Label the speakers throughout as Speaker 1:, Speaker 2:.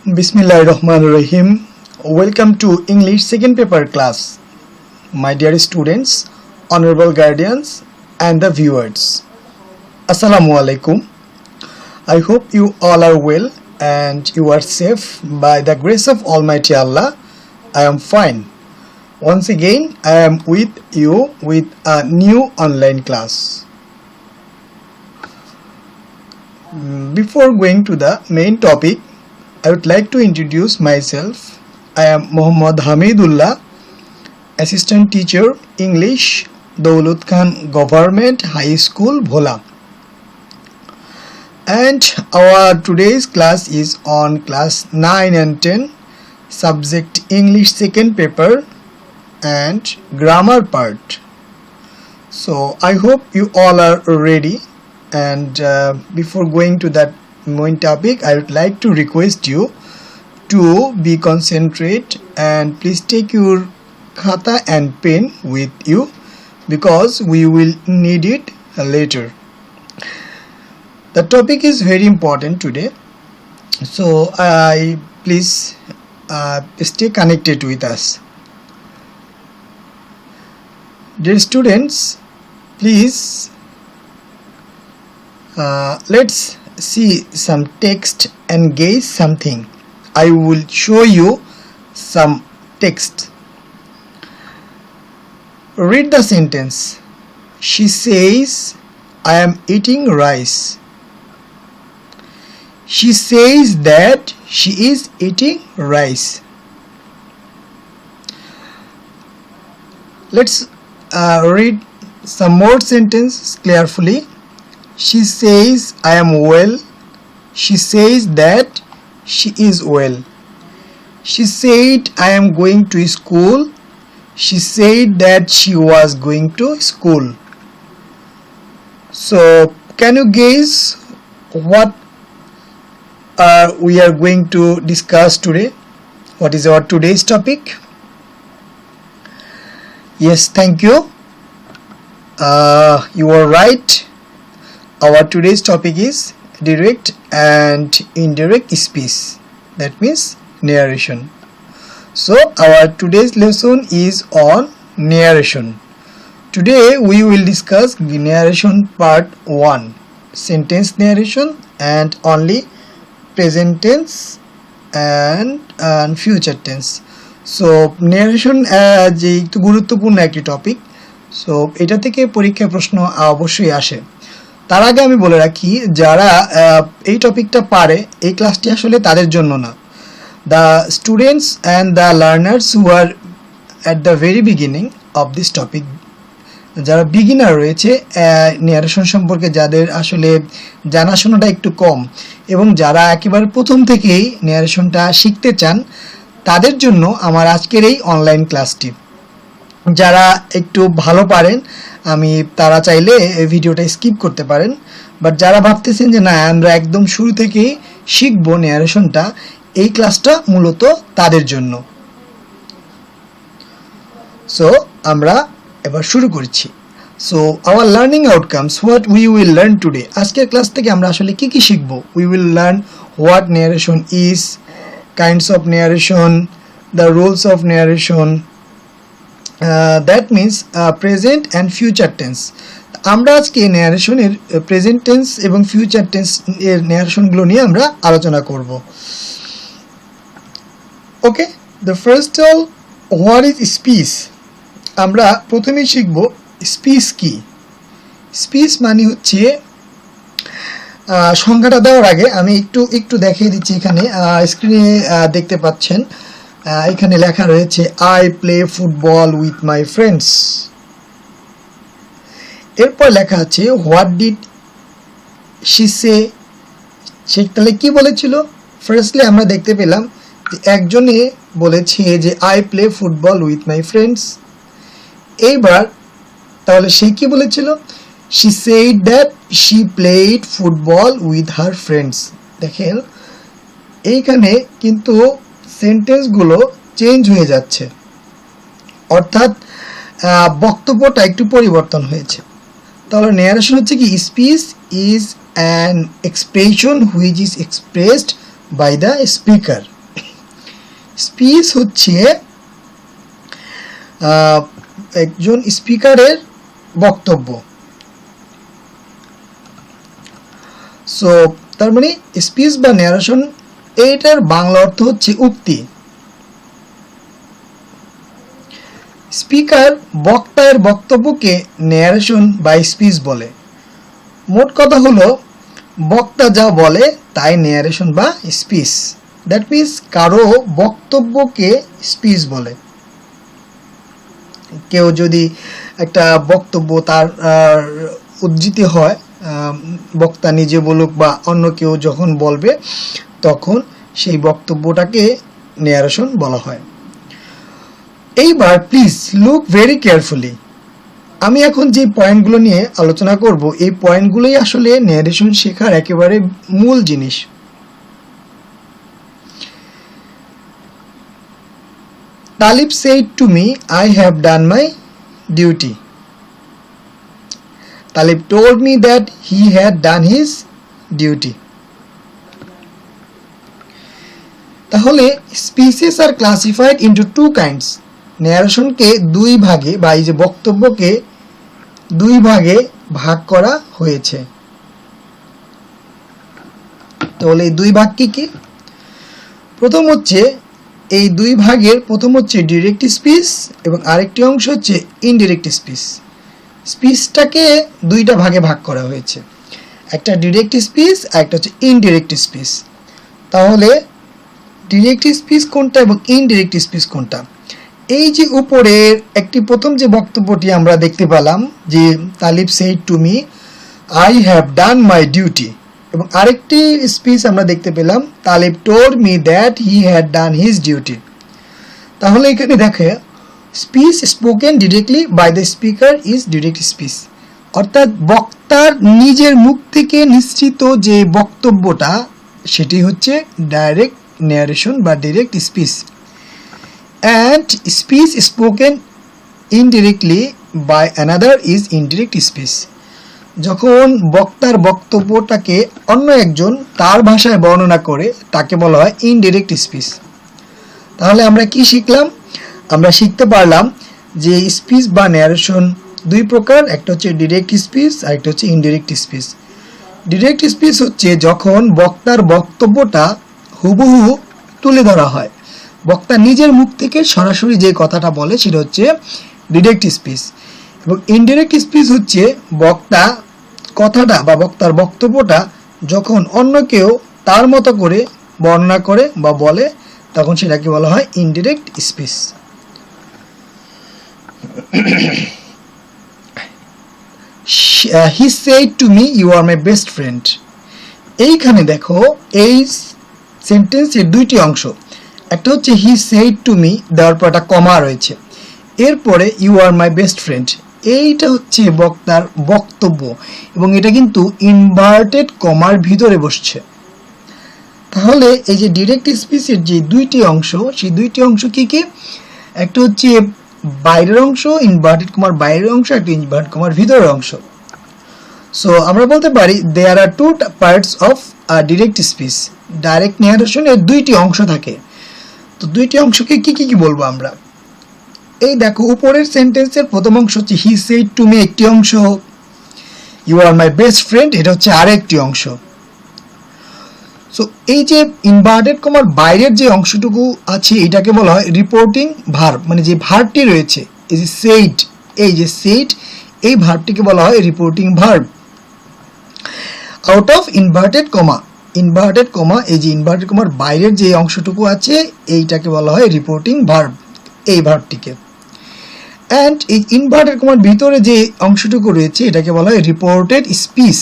Speaker 1: Bismillahirrahmanirrahim. Welcome to English second paper class. My dear students, honorable guardians and the viewers. Assalamu alaikum. I hope you all are well and you are safe by the grace of Almighty Allah. I am fine. Once again, I am with you with a new online class. Before going to the main topic, I would like to introduce myself. I am Muhammad Hamidullah, Assistant Teacher English, Daulat Khan Government High School, Bhola. And our today's class is on class 9 and 10, subject English second paper and grammar part. So I hope you all are ready. And before going to that main topic, I would like to request you to be concentrate and please take your khata and pen with you because we will need it later. The topic is very important today, so please stay connected with us. Dear students, please let's see some text and guess something. I will show you some text. Read the sentence. She says, I am eating rice. She says that she is eating rice. Let's read some more sentences carefully. She says, I am well. She says that she is well. She said, I am going to school. She said that she was going to school. So, can you guess what we are going to discuss today? What is our today's topic? Yes, thank you. You are right. Our today's topic is direct and indirect speech. That means narration. So our today's lesson is on narration. Today we will discuss narration part 1, sentence narration and only present tense and future tense. So narration যে একটু গুরুত্বপূর্ণ একটি topic, so এটা থেকে পরীক্ষা প্রশ্ন অবশ্যই আসে। তার আগে আমি বলে রাখি, যারা এই টপিকটা পারে এই ক্লাসটি আসলে তাদের জন্য না। The students and the learners who are at the very beginning of this topic, যারা বিগিনার রয়েছে ন্যারেশন সম্পর্কে, যাদের আসলে জানাশোনাটা একটু কম এবং যারা একেবারে প্রথম থেকেই ন্যারেশনটা শিখতে চান, তাদের জন্য আমার আজকের এই অনলাইন ক্লাসটি। যারা একটু ভালো পারেন তারা চাইলে এই ভিডিওটা স্কিপ করতে পারেন, বাট যারা ভাবতেছেন যে না আমরা একদম শুরু থেকেই শিখবো ন্যারেশনটা, এই ক্লাসটা মূলত তাদের জন্য। সো আমরা এবার শুরু করছি। So our learning outcomes, what we will learn today. আজকের ক্লাস থেকে আমরা আসলে কি কি শিখবো? We will learn what narration is, kinds of narration, the rules of narration, that means present and future tense. আমরা আজকে ন্যারেশনের প্রেজেন্ট টেন্স এবং ফিউচার টেন্স এর ন্যারেশনগুলো নিয়ে আমরা আলোচনা করব। Okay, the first all, what is speech. আমরা প্রথমেই শিখব স্পিচ কি। স্পিচ মানে হচ্ছে, সংজ্ঞাটা দেওয়ার আগে আমি একটু দেখিয়ে দিচ্ছি। এখানে স্ক্রিনে দেখতে পাচ্ছেন, এখানে লেখা রয়েছে I play football with my friends. এরপর লেখা আছে হোয়াট ডিড শি সে। সে তাহলে কি বলেছিল? ফার্স্টলি আমরা দেখতে পেলাম যে একজনে বলেছে যে I play football with my friends. এইবার তাহলে সে কি বলেছিল? She said that she played football with her friends. দেখেন এইখানে কিন্তু সেন্টেন্সগুলো চেঞ্জ হয়ে যাচ্ছে, অর্থাৎ বক্তব্যটা একটু পরিবর্তন হয়েছে। তাহলে narration হচ্ছে কি, speech is an expression which is expressed by the speaker speech হচ্ছে একজন স্পিকারের বক্তব্য। সো তার মানে স্পিচ বা ন্যারেশন এইটার বাংলা অর্থ হচ্ছে উক্তি। স্পিকার বক্তার বক্তব্যকে ন্যারেশন বা স্পিচ বলে। মোট কথা হলো বক্তা যা বলে তাই ন্যারেশন বা স্পিচ। দ্যাট মিন্স কারো বক্তব্যকে স্পিচ বলে। কেউ যদি একটা বক্তব্য তার উদ্ধৃতি হয়, বক্তা নিজে বলুক বা অন্য কেউ যখন বলবে, তখন সেই বক্তব্যটাকে ন্যারেশন বলা হয়। এইবার প্লিজ লুক ভেরি কেয়ারফুলি। আমি এখন যে পয়েন্টগুলো নিয়ে আলোচনা করব, এই পয়েন্টগুলোই আসলে ন্যারেশন শেখার একেবারে মূল জিনিস। Talib said to me, I have done my duty. Talib told me that he had done his duty. তাহলে speeches are classified into two kinds. ন্যারেশনকে দুই ভাগে বা এই যে বক্তব্যকে দুই ভাগে ভাগ করা হয়েছে। তাহলে এই দুই ভাগ কি কি? প্রথম হচ্ছে এই দুই ভাগের প্রথম হচ্ছে ডিরেক্ট স্পিচ এবং আরেকটি অংশ হচ্ছে ইনডিরেক্ট স্পিচ। স্পিচটাকে দুইটা ভাগে ভাগ করা হয়েছে, একটা ডিরেক্ট স্পিচ আর একটা হচ্ছে ইনডিরেক্ট স্পিচ। তাহলে ডিরেক্ট স্পিচ কোনটা এবং ইনডিরেক্ট স্পিচ কোনটা? এই যে উপরের একটি প্রথম যে বক্তব্যটি আমরা দেখতে পেলাম যে Talib said to me I have done my duty, এবং আরেকটি স্পিচ আমরা দেখতে পেলাম Talib told me that he had done his duty. তাহলে এখানে দেখে speech spoken directly by the speaker is direct speech, অর্থাৎ বক্তার নিজের মুখ থেকে নিশ্চিত যে বক্তব্যটা সেটি হচ্ছে ডাইরেক্ট ন্যারেশন বা direct speech. And speech spoken indirectly by another is indirect speech. যখন বক্তার বক্তব্যটাকে অন্য একজন তার ভাষায় বর্ণনা করে তাকে বলা হয় ইনডিরেক্ট স্পিচ। তাহলে আমরা কি শিখলাম? আমরা শিখতে পারলাম যে স্পিচ বা ন্যারেশন দুই প্রকার, একটা হচ্ছে ডিরেক্ট স্পিচ আর একটা হচ্ছে ইনডিরেক্ট স্পিচ। ডিরেক্ট স্পিচ হচ্ছে যখন বক্তার বক্তব্যটা হুবহু তুলে ধরা হয়, বক্তা নিজের মুখ থেকে সরাসরি যে কথাটা বলে সেটা হচ্ছে ডিরেক্ট স্পিচ। এবং ইনডিরেক্ট স্পিচ হচ্ছে বক্তা কথাটা বা বক্তার বক্তব্যটা যখন অন্য কেউ তার মতো করে বর্ণনা করে বা বলে, তখন সেটাকে বলা হয় indirect speech. He said to me, you are my best friend. এইখানে দেখো এই সেন্টেন্সের দুইটি অংশ, একটা হচ্ছে হি সেড টু মি, দেওয়ার পর একটা কমা রয়েছে, এরপরে you are my best friend. এইটা হচ্ছে বক্তার বক্তব্য এবং এটা কিন্তু ইনভার্টেড কমার ভিতরে বসছে। তাহলে এই যে ডিরেক্ট স্পিচের যে দুইটি অংশ, সেই দুইটি অংশ কি কি? একটা হচ্ছে বাইরের অংশ, ইনভার্টেড কমার বাইরের অংশ, একটা ইনভার্টেড কমার ভিতরের অংশ। সো আমরা বলতে পারি there are two parts of direct speech. Direct ন্যারেশনের দুইটি অংশ থাকে। তো দুইটি অংশকে কি কি বলবো আমরা? এই দেখো উপরের সেন্টেন্সের প্রথম অংশ হচ্ছে হি সেড টু মি একটি অংশ, you are my best friend এটা হচ্ছে আরেকটি অংশ। সো এই যে ইনভার্টেড কমার বাইরের যে অংশটুকু আছে এটাকে বলা হয় রিপোর্টিং ভার্ব, মানে যে ভার্বটি রয়েছে এই যে সেইড, এই যে সেইড এই ভার্বটিকে বলা হয় reporting verb. Out of inverted comma, inverted comma এই যে ইনভার্টেড কমার বাইরের যে অংশটুকু আছে এইটাকে বলা হয় রিপোর্টিং ভার্ব, এই ভার্বটিকে। অ্যান্ড এই ইনভার্টেড কমার ভিতরে যে অংশটুকু রয়েছে এটাকে বলা হয় রিপোর্টেড স্পিচ,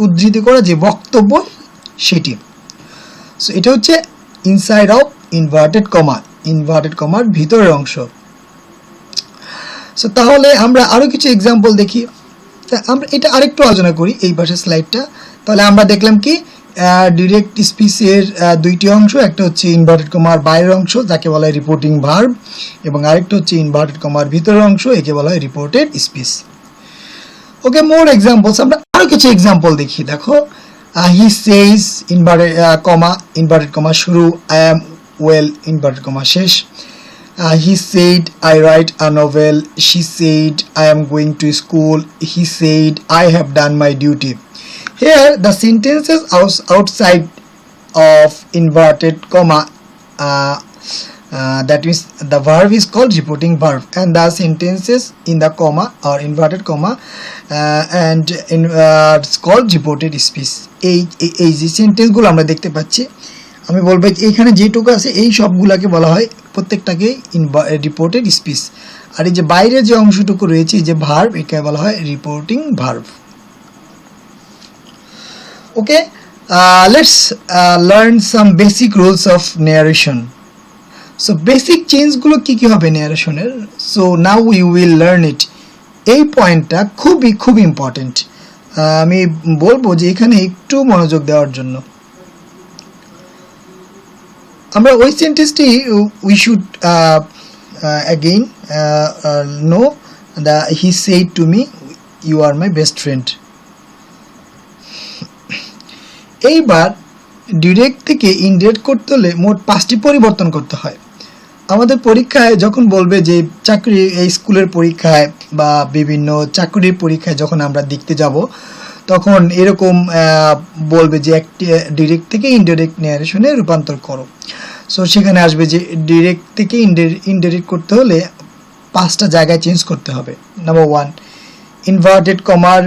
Speaker 1: উদ্ধৃতি করা যে বক্তব্য সেটি। সো এটা হচ্ছে inside of inverted comma, inverted কমার ভিতরের অংশ। সো তাহলে আমরা আরো কিছু এক্সাম্পল দেখি। আমরা এটা আরেকটু আলোচনা করি এই পাশের স্লাইডটা। তাহলে আমরা দেখলাম কি ডিরেক্ট স্পিচের দুইটি অংশ, একটা হচ্ছে ইনভার্টেড কমার বাইরের অংশ যাকে বলা হয় রিপোর্টিং ভার্ব, এবং আরেকটা হচ্ছে ইনভার্টেড কমার ভিতরের অংশ, একে বলা হয় রিপোর্টেড স্পিচ। ওকে, মোর এক্সাম্পলস, আমরা আরো কিছু এক্সাম্পল দেখি। দেখো হি সেজ ইনভার্টেড কমা শুরু, I am well inverted comma শেষ he said I write a novel she said I am going to school he said I have done my duty here the sentences outside of inverted comma that means the verb is called reporting verb and the sentences in the comma or inverted comma and it's called reported speech এই যে sentence গুলো আমরা দেখতে পাচ্ছি আমি বলবো এখানে যেটুকু আছে এই সবগুলোকে বলা হয় প্রত্যেকটাকে রিপোর্টেড স্পিচ আর এই যে বাইরে যে অংশটুকু রয়েছে যে ভার্ব একে বলা হয় reporting verb okay let's learn some basic rules of narration so basic change গুলো কি কি হবে narration-এর so now we will learn it এই পয়েন্টটা খুবই ইম্পর্টেন্ট আমি বলবো যে এখানে একটু মনোযোগ দেওয়ার জন্য আমরা ওই সেন্টেন্সটি we should again know that he said to me you are my best friend এইবার ডিরেক্ট থেকে ইনডিরেক্ট করতে হলে মোট 5টি পরিবর্তন করতে হয় আমাদের পরীক্ষায় যখন বলবে যে চাকরি এই স্কুলের পরীক্ষায় বা বিভিন্ন চাকরির পরীক্ষায় যখন আমরা দেখতে যাব তখন এরকম বলবে যে একটি ডিরেক্ট থেকে ইনডিরেক্ট ন্যারেশনে রূপান্তর করো সো সেখানে আসবে যে ডিরেক্ট থেকে ইনডিরেক্ট করতে হলে 5টা জায়গায় চেঞ্জ করতে হবে নাম্বার 1 ইনভার্টেড কমার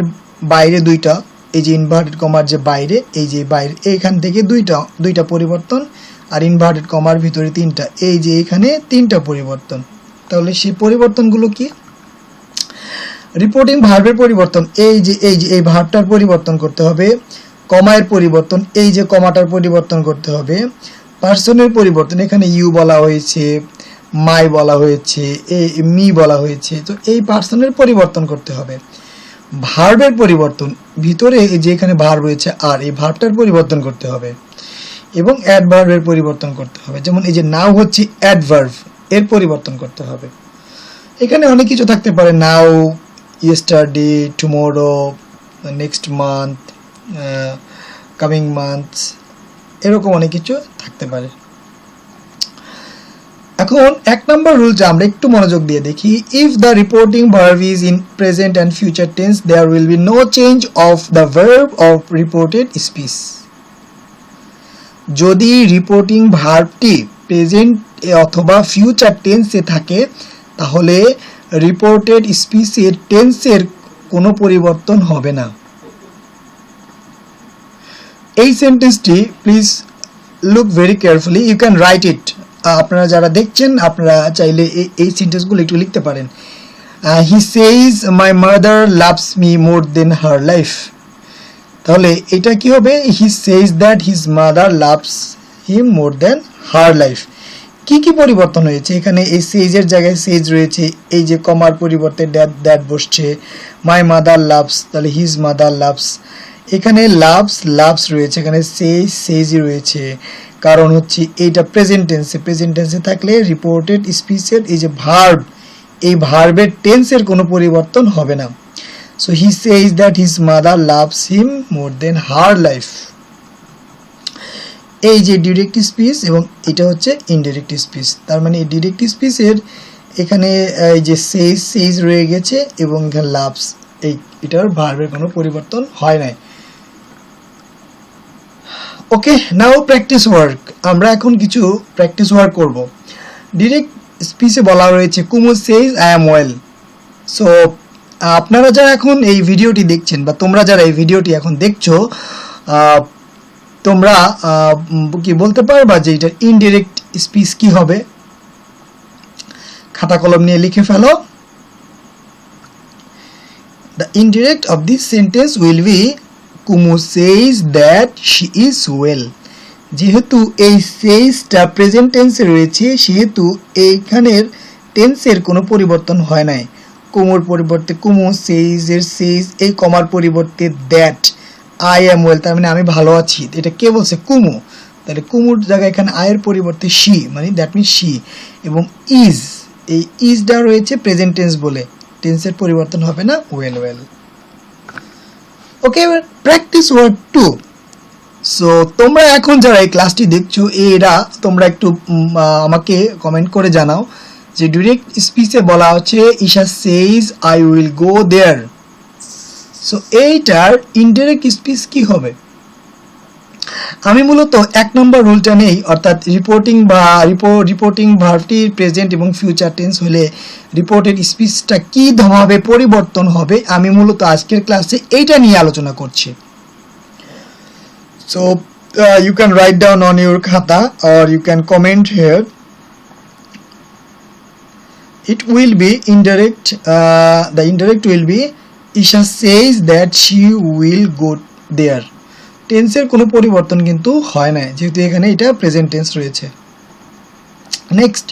Speaker 1: বাইরে দুইটা এই যে ইনভার্টেড কমার যে বাইরে এই যে বাইরে এইখান থেকে দুইটা পরিবর্তন আর ইনভার্টেড কমার ভিতরে তিনটা এই যে এখানে তিনটা পরিবর্তন তাহলে সেই পরিবর্তনগুলো কি রিপোর্টিং ভার্বের পরিবর্তন এই যে এই ভার্বটার পরিবর্তন করতে হবে কমার পরিবর্তন এই যে কমাটার পরিবর্তন করতে হবে পারসনের পরিবর্তন এখানে ইউ বলা হয়েছে মাই বলা হয়েছে মি বলা হয়েছে তো এই পারসনের পরিবর্তন করতে হবে ভার্বের পরিবর্তন ভিতরে এই যে এখানে ভার্ব রয়েছে আর এই ভার্বটার পরিবর্তন করতে হবে এবং অ্যাডভার্বের পরিবর্তন করতে হবে যেমন এই যে নাও হচ্ছে অ্যাডভার্ব এর পরিবর্তন করতে হবে এখানে অনেক কিছু থাকতে পারে now yesterday tomorrow next month coming months এরকম অনেক কিছু থাকতে পারে এখন এক নাম্বার রুলটা আমরা একটু মনোযোগ দিয়ে দেখি if the reporting verb is in present and future tense there will be no change of the verb of reported speech যদি রিপোর্টিং ভার্বটি প্রেজেন্ট অথবা ফিউচার টেন্সে থাকে তাহলে রিপোর্টেড স্পিচের টেন্সের কোনো পরিবর্তন হবে না এই সেন্টেন্সটি please look very carefully you can write it আপনারা যারা দেখছেন আপনারা চাইলে এই সেন্টেন্সগুলো একটু লিখতে পারেন he says my mother loves me more than her life তাহলে এটা কি হবে he says that his mother loves him more than her life কি কি পরিবর্তন হয়েছে এখানে এই সেজের জায়গায় সেজ রয়েছে এই যে কমার পরিবর্তে দ্যাট বসছে মাই মাদার লাভস তাহলে হিজ মাদার লাভস এখানে লাভস রয়েছে এখানে সেজই রয়েছে কারণ হচ্ছে এইটা প্রেজেন্ট টেন্সে থাকলে রিপোর্টেড স্পিচের এই যে ভার্ব এই ভার্বের টেন্সের কোনো পরিবর্তন হবে না so he says that his mother loves him more than her life এই যে ডিরেক্ট স্পিচ এবং এটা হচ্ছে ইনডিরেক্ট স্পিচ তার মানে এই ডিরেক্ট স্পিচের এখানে এই যে সেজ রয়ে গেছে এবং এখানে লাভস এটার ভার্বের কোনো পরিবর্তন হয় নাই ওকে নাও প্র্যাকটিস ওয়ার্ক আমরা এখন কিছু প্র্যাকটিস ওয়ার্ক করব ডিরেক্ট স্পিচে বলা রয়েছে Kumu says I am well so আপনারা যারা এখন এই ভিডিওটি দেখছেন বা তোমরা যারা এই ভিডিওটি এখন দেখছো তোমরা কি বলতে পারবা যে এটা ইনডিরেক্ট স্পিচ কি হবে খাতা কলম নিয়ে লিখে ফেলো the indirect of this sentence will be Kumu says that she is well যেহেতু এই সেজটা প্রেজেন্ট টেন্সে রয়েছে সেহেতু এইখানের টেন্সের কোনো পরিবর্তন হয় নাই কুমুর পরিবর্তে কুমু সেজের সেজ এই কমার পরিবর্তে দ্যাট আই অ্যাম ওয়েল তার মানে আমি ভালো আছি এটা কে বলছে কুমু তাহলে কুমুর জায়গায় এখানে আয়ের পরিবর্তে শি মানে দ্যাট মিনস শি এবং ইজ এই ইজটা রয়েছে প্রেজেন্ট টেন্স বলে টেন্সের পরিবর্তন হবে না well well okay practice word 2 so তোমরা এখন যারা এই ক্লাসটি দেখছো এরা তোমরা একটু আমাকে কমেন্ট করে জানাও যে ডিরেক্ট স্পিচে বলা হচ্ছে Isha says I will go there. So এইটার ইনডাইরেক্ট স্পিচ কি হবে? আমি মূলত এক নম্বর রুলটা নেই, অর্থাৎ রিপোর্টিং ভার্বটির প্রেজেন্ট এবং ফিউচার টেন্স হলে রিপোর্টেড স্পিচটা কি ভাবে পরিবর্তন হবে, আমি মূলত আজকের ক্লাসে এইটা নিয়ে আলোচনা করছি। So you can write down on your khata or you can comment here. It will be indirect. The indirect will be Isha says that she will go there. টেন্সের কোনো পরিবর্তন কিন্তু হয় না, যেহেতু এখানে এটা প্রেজেন্ট টেন্স রয়েছে। Next,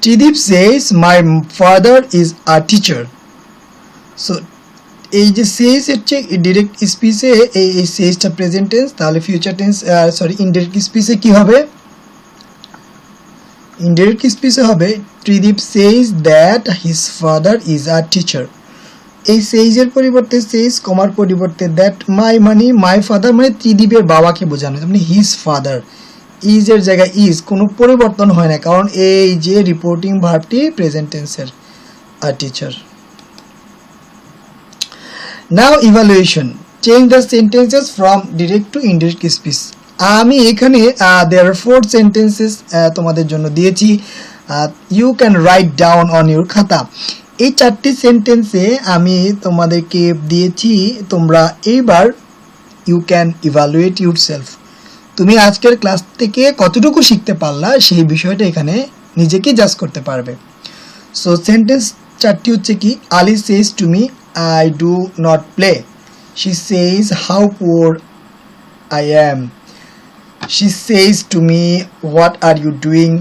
Speaker 1: Tridip says my father is a teacher. So এই যে সেজ হচ্ছে ডিরেক্ট স্পিচে এই সেজটা প্রেজেন্ট টেন্স, তাহলে ফিউচার টেন্স ইনডিরেক্ট স্পিচে কি হবে? ইনডিরেক্ট স্পিচে হবে ত্রিদীপ সেজ that his father is a teacher. এই সেজের পরিবর্তে সেজ, কমার পরিবর্তে দ্যাট, মাই ফাদার মানে ত্রিদীপের বাবাকে বোঝানো, মানে হিজ ফাদার। ইজ এর জায়গায় ইজ, কোনো পরিবর্তন হয় না, কারণ এই যে রিপোর্টিং ভার্বটি প্রেজেন্ট টেন্সের, আ teacher. Now evaluation. Change the sentences from direct to indirect speech. আমি এখানে there are 4 sentences তোমাদের জন্য দিয়েছি, you can write down on your খাতা। এই 4টি সেন্টেন্সে আমি তোমাদেরকে দিয়েছি, তোমরা এইবার you can evaluate yourself. তুমি আজকের ক্লাস থেকে কতটুকু শিখতে পারলা সেই বিষয়টা এখানে নিজেকে জাজ করতে পারবে। সো সেন্টেন্স 4টি হচ্ছে কি, আলি says to me I do not play. She says how poor I am. She says to me what are you doing?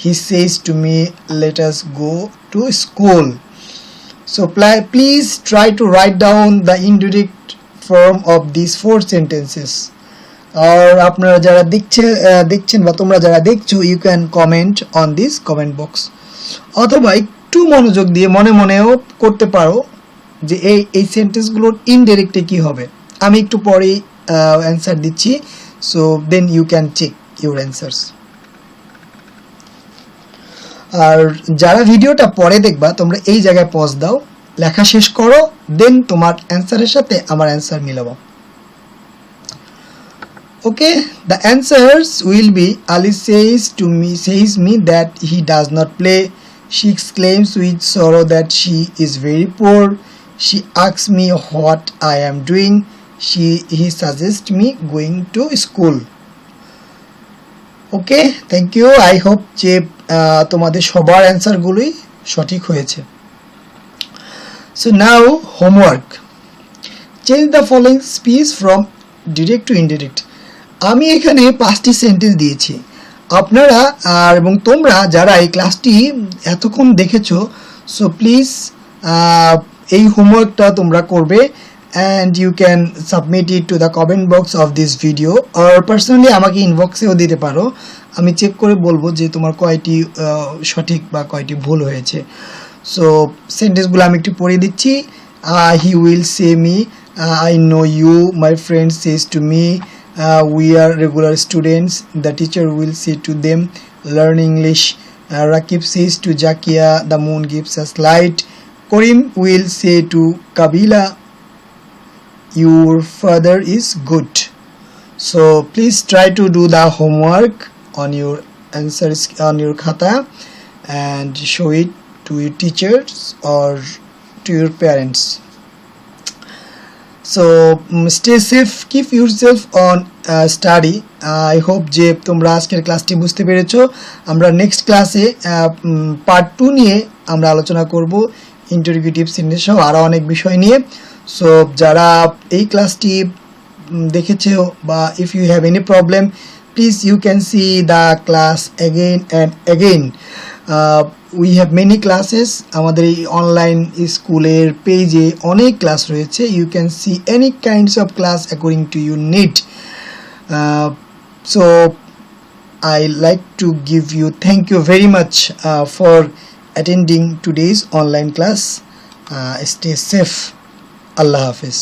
Speaker 1: He says to me let us go to school. So please try to write down the indirect form of these 4 sentences. আর আপনারা যারা দেখছেন বা তোমরা যারা দেখছো, you can comment on this comment box, অথবা একটু মনোযোগ দিয়ে মনে মনেও করতে পারো যে এই সেন্টেন্সগুলোর ইনডাইরেক্টে কি হবে। আমি একটু পরে অ্যান্সার দিচ্ছি, so then you can check your answers. আর যারা ভিডিওটা পরে দেখবা, তোমরা এই জায়গায় পজ দাও, লেখা শেষ করো, দেন তোমার অ্যান্সারের সাথে আমার অ্যান্সার মিলাবো। Okay, the answers will be Ali says me that he does not play. She exclaims with sorrow that she is very poor. She asks me what I am doing. He suggests me going to school. Okay, thank you. I hope যে তোমাদের সবার অ্যান্সারগুলোই সঠিক হয়েছে। So now homework, change the following speech from direct to indirect. আমি এখানে 5টি sentence দিয়েছি, আপনারা এবং তোমরা যারা এই ক্লাসটি এতক্ষণ দেখেছো, সো প্লিজ এই হোমওয়ার্কটা তোমরা করবে, and you can submit it to the comment box of this video or personally আমাকে ইনবক্সেও দিতে পারো, আমি চেক করে বলবো যে তোমার কয়টি সঠিক বা কয়টি ভুল হয়েছে। সো সেন্টেন্সগুলো আমি একটু পড়ে দিচ্ছি। he will say me, I know you, my friend says to me, we are regular students, the teacher will say to them, learn English. Rakib says to Jakia, the moon gives us light. Karim will say to Kabila, your father is good. So please try to do the homework on your answers on your khata and show it to your teachers or to your parents. So stay safe, keep yourself on study. I hope যে তোমরা আজকের ক্লাসটি বুঝতে পেরেছো। আমরা next ক্লাসে part 2 নিয়ে আমরা আলোচনা করব, ইন্টারোগেটিভ সেন্টেন্স সহ আরো অনেক বিষয় নিয়ে। সো যারা এই ক্লাসটি দেখেছো বা if you have any problem, please you can see the class again and again. We have many classes, আমাদের এই অনলাইন স্কুলের পেজে অনেক ক্লাস রয়েছে, you can see any kinds of class according to your need. So I like to give you thank you very much for attending today's online class. Stay safe. Allah Hafiz.